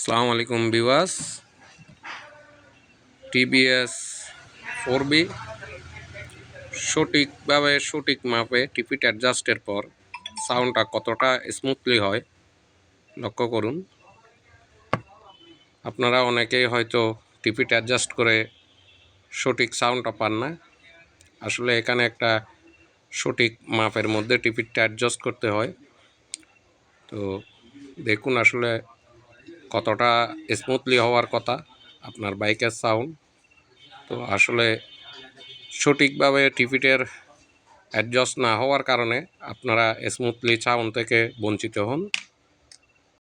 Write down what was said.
আসসালামু আলাইকুম viewers. TVS 4B সঠিক মাপে টিপিট অ্যাডজাস্টের পর সাউন্ডটা কতটা স্মুথলি হয় লক্ষ্য করুন। আপনারা অনেকেই হয়তো টিপিট অ্যাডজাস্ট করে সঠিক সাউন্ডটা পান না। আসলে এখানে একটা সঠিক মাপের মধ্যে টিপিটটা অ্যাডজাস্ট করতে হয়। তো দেখুন আসলে কতটা স্মুথলি হওয়ার কথা আপনার বাইকের সাউন্ড। তো আসলে সঠিকভাবে টিপিটের অ্যাডজাস্ট না হওয়ার কারণে আপনারা স্মুথলি সাউন্ড থেকে বঞ্চিত হন।